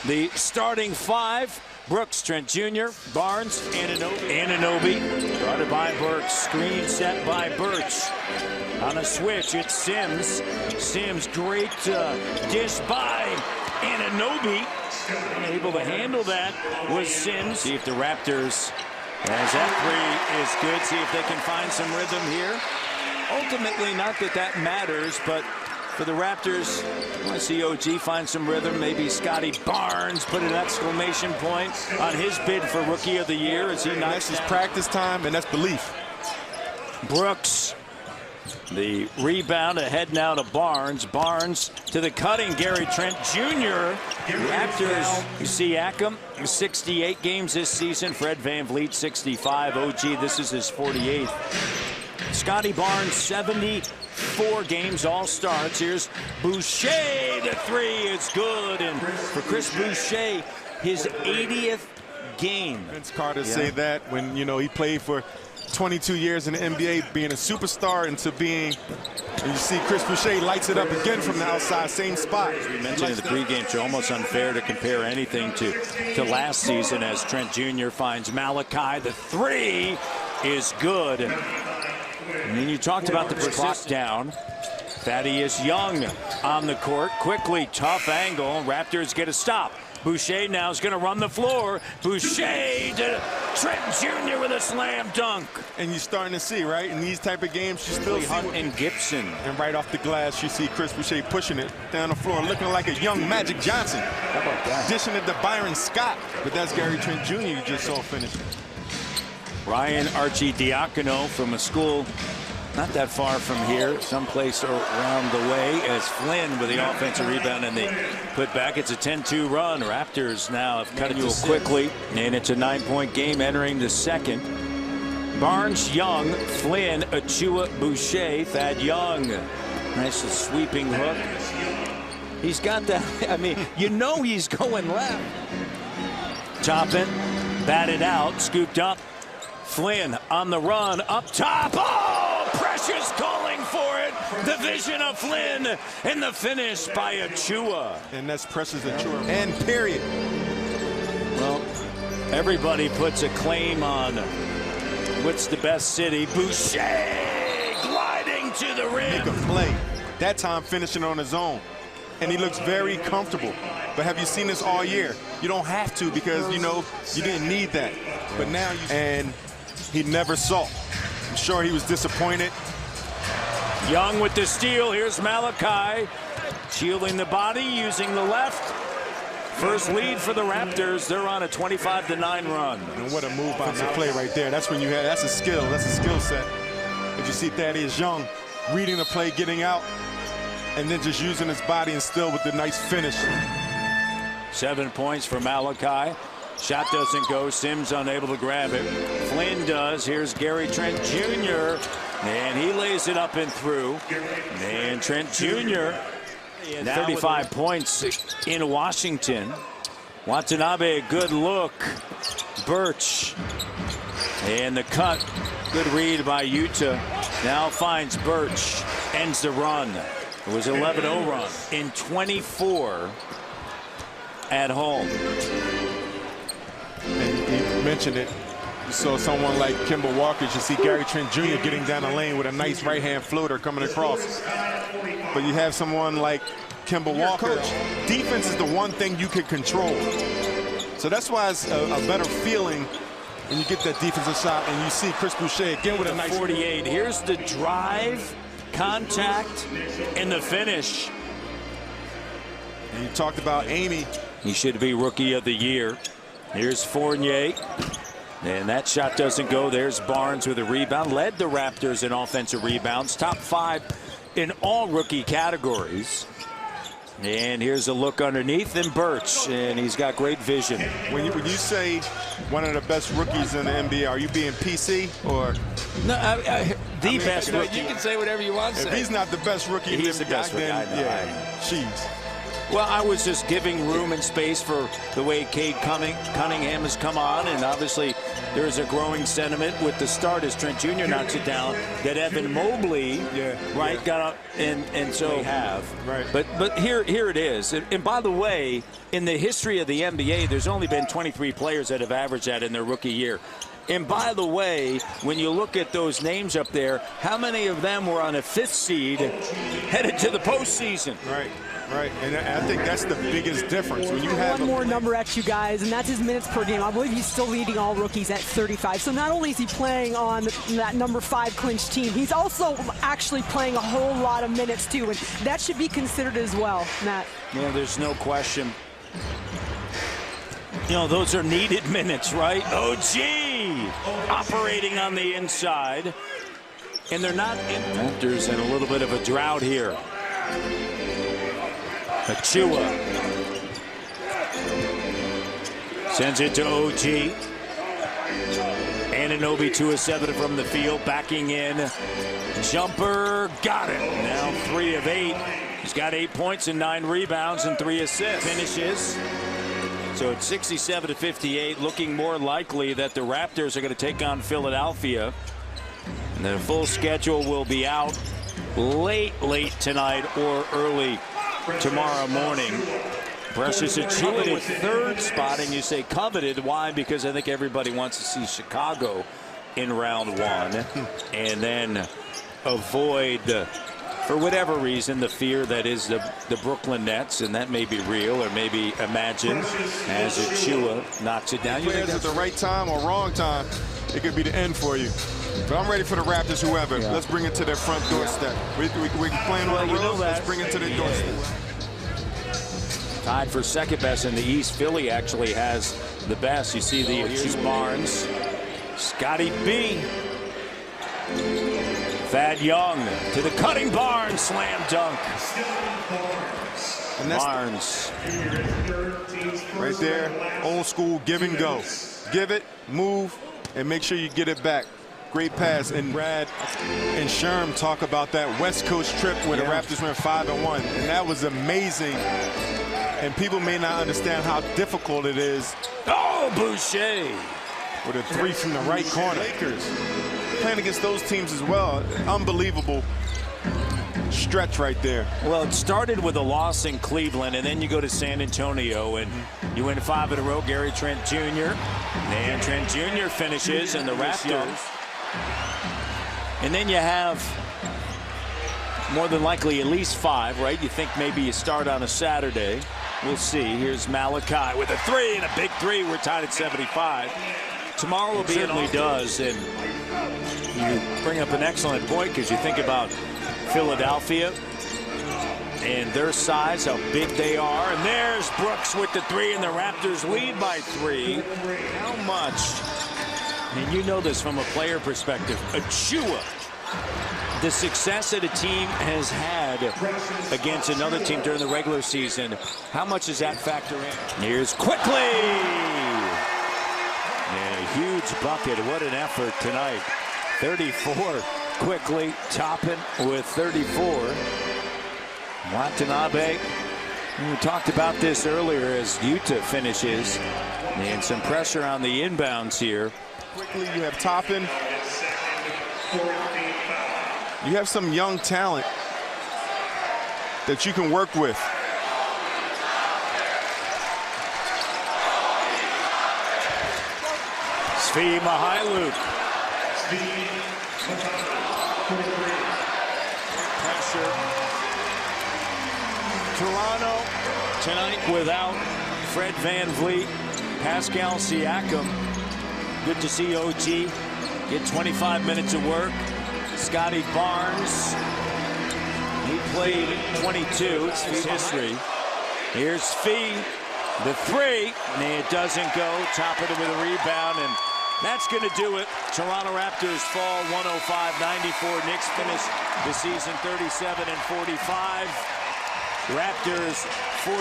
The starting five: Brooks, Trent Jr., Barnes, Anunoby. Guarded by Burks. Screen set by Birch. On a switch, it's Sims. Sims, great dish by Anunoby. Able to handle that was Sims. See if the Raptors, as that three is good, see if they can find some rhythm here. Ultimately, not that that matters, but for the Raptors, I want to see OG find some rhythm. Maybe Scotty Barnes put an exclamation point on his bid for Rookie of the Year as he knocks his practice time, and that's belief. Brooks, the rebound ahead now to Barnes. Barnes to the cutting, Gary Trent Jr. Raptors, Siakam, 68 games this season. Fred VanVleet, 65. OG, this is his 48th. Scotty Barnes, 74 games, all starts. Here's Boucher, the three is good. And for Chris Boucher, his 80th game. Vince Carter say that when, you know, he played for 22 years in the NBA, being a superstar into being, and you see Chris Boucher lights it up again from the outside, same spot. As we mentioned in the pregame show, almost unfair to compare anything to last season as Trent Jr. finds Malachi. The three is good. And then you talked about the clock down. Thaddeus Young on the court. Quickly, tough angle. Raptors get a stop. Boucher now is going to run the floor. Boucher to Trent Jr. with a slam dunk. And you're starting to see, right, in these type of games, you still see Hunt and Gibson. And right off the glass, you see Chris Boucher pushing it down the floor, looking like a young Magic Johnson. How about that? Dishing it to Byron Scott. But that's Gary Trent Jr. you just saw finish. Ryan Arcidiacono from a school not that far from here, someplace around the way, as Flynn with the offensive rebound and they put back. It's a 10-2 run. Raptors now have cut it to quickly, and it's a 9-point game entering the second. Barnes, Young, Flynn, Achua, Boucher, Thad Young. Nice sweeping hook. He's got that, I mean, you know he's going left. Toppin, batted out, scooped up. Flynn on the run, up top. Oh! Precious calling for it. The vision of Flynn and the finish by Achua. And that's Precious Achua. And period. Well, everybody puts a claim on what's the best city. Boucher gliding to the rim. Make a play. That time finishing on his own. And he looks very comfortable. But have you seen this all year? You don't have to because, you know, you didn't need that. But now you... And he never saw. I'm sure he was disappointed. Young with the steal. Here's Malachi. Shielding the body, using the left. First lead for the Raptors. They're on a 25-9 run. And what a move by the play right there. That's when you have, that's a skill. That's a skill set. But you see Thaddeus Young reading the play, getting out, and then just using his body and still with the nice finish. 7 points for Malachi. Shot doesn't go. Sims unable to grab it. Flynn does. Here's Gary Trent Jr. And he lays it up and through. And Trent Jr. 35 points in Washington. Watanabe, good look. Birch. And the cut. Good read by Utah. Now finds Birch. Ends the run. It was 11-0 run in 24 at home. And you mentioned it. You saw someone like Kemba Walker. You see Gary Trent Jr. getting down the lane with a nice right-hand floater coming across. But you have someone like Kemba Walker. Defense is the one thing you can control. So that's why it's a better feeling when you get that defensive shot and you see Chris Boucher again with a nice 48. Here's the drive, contact, and the finish. And you talked about Amy. He should be Rookie of the Year. Here's Fournier. And that shot doesn't go. There's Barnes with a rebound. Led the Raptors in offensive rebounds. Top 5 in all rookie categories. And here's a look underneath in Birch. And he's got great vision. When you say one of the best rookies in the NBA, are you being PC or? No, the best rookie. You can say whatever you want to say. If he's not the best rookie, he's the best rookie. then, yeah, she's. Well, I was just giving room and space for the way Cade Cunningham has come on, and obviously there is a growing sentiment with the start as Trent Jr. knocks it down that Evan Mobley, got up, and so they have, right. But here it is, and by the way, in the history of the NBA, there's only been 23 players that have averaged that in their rookie year. And by the way, when you look at those names up there, how many of them were on a 5th seed headed to the postseason? Right. Right, and I think that's the biggest difference. When you have one more number at you guys, and that's his minutes per game. I believe he's still leading all rookies at 35. So not only is he playing on that number 5 clinch team, he's also actually playing a whole lot of minutes too, and that should be considered as well, Matt. Yeah, there's no question. You know, those are needed minutes, right? OG operating on the inside, and they're not in. Raptors in a little bit of a drought here. Achua sends it to OG. Anunoby 2 of 7 from the field, backing in. Jumper, got it. Now 3 of 8. He's got 8 points and 9 rebounds and 3 assists. Finishes. So it's 67-58, looking more likely that the Raptors are going to take on Philadelphia. And the full schedule will be out late tonight or early tomorrow morning. Precious Achiuwa with 3rd spot, and you say coveted. Why? Because I think everybody wants to see Chicago in round 1 and then avoid, for whatever reason, the fear that is the Brooklyn Nets, and that may be real or maybe imagined as Achiuwa knocks it down. You think at the right time or wrong time, it could be the end for you. But I'm ready for the Raptors, whoever. Yeah. Let's bring it to their front doorstep. We playing on the road, let's bring it to their doorstep. Tied for 2nd best in the East. Philly actually has the best. You see here's Barnes. Scotty B. Thad Young to the cutting Barnes. Slam dunk. And that's Barnes. Right there, old school give and go. Give it, move, and make sure you get it back. Great pass. And Brad and Sherm talk about that West Coast trip where the Raptors went 5-1, and that was amazing. And people may not understand how difficult it is. Oh, Boucher with a 3 from the right corner. Lakers playing against those teams as well. Unbelievable stretch right there. Well, it started with a loss in Cleveland, and then you go to San Antonio, and you win 5 in a row. Gary Trent Jr. And Trent Jr. finishes, and the Raptors. And then you have more than likely at least 5, right? You think maybe you start on a Saturday. We'll see. Here's Malachi with a 3 and a big 3. We're tied at 75. Tomorrow will be certainly does, and you bring up an excellent point because you think about Philadelphia and their size, how big they are. And there's Brooks with the 3, and the Raptors lead by 3. How much? And you know this from a player perspective. Achiuwa, the success that a team has had against another team during the regular season, how much does that factor in? Here's quickly. And a huge bucket. What an effort tonight. 34 quickly. Toppin with 34. Watanabe. We talked about this earlier as Utah finishes. And some pressure on the inbounds here. Quickly, you have Toppin. You have some young talent that you can work with. Svi Mykhailiuk. Pressure. Toronto tonight without Fred VanVleet, Pascal Siakam. Good to see OG get 25 minutes of work. Scotty Barnes, he played 22. It's his history. Here's Fee, the 3, and it doesn't go. Toppin with a rebound, and that's going to do it. Toronto Raptors fall 105-94. Knicks finish the season 37-45. Raptors 40.